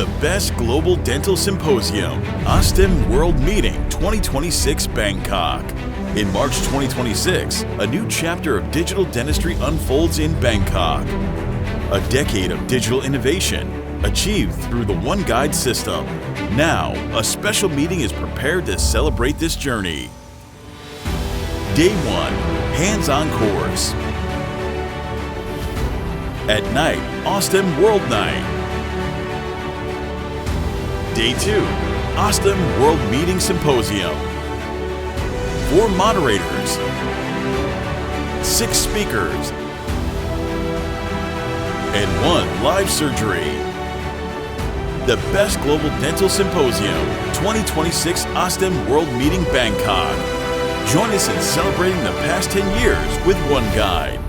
The best Global Dental Symposium, Osstem World Meeting 2026 Bangkok. In March 2026, a new chapter of digital dentistry unfolds in Bangkok. A decade of digital innovation, achieved through the OneGuide system. Now, a special meeting is prepared to celebrate this journey. Day 1, hands-on course. At night, Osstem World Night. Day 2, Osstem World Meeting Symposium. 4 moderators, 6 speakers, and 1 live surgery. The best Global Dental Symposium 2026 Osstem World Meeting Bangkok. Join us in celebrating the past 10 years with OneGuide.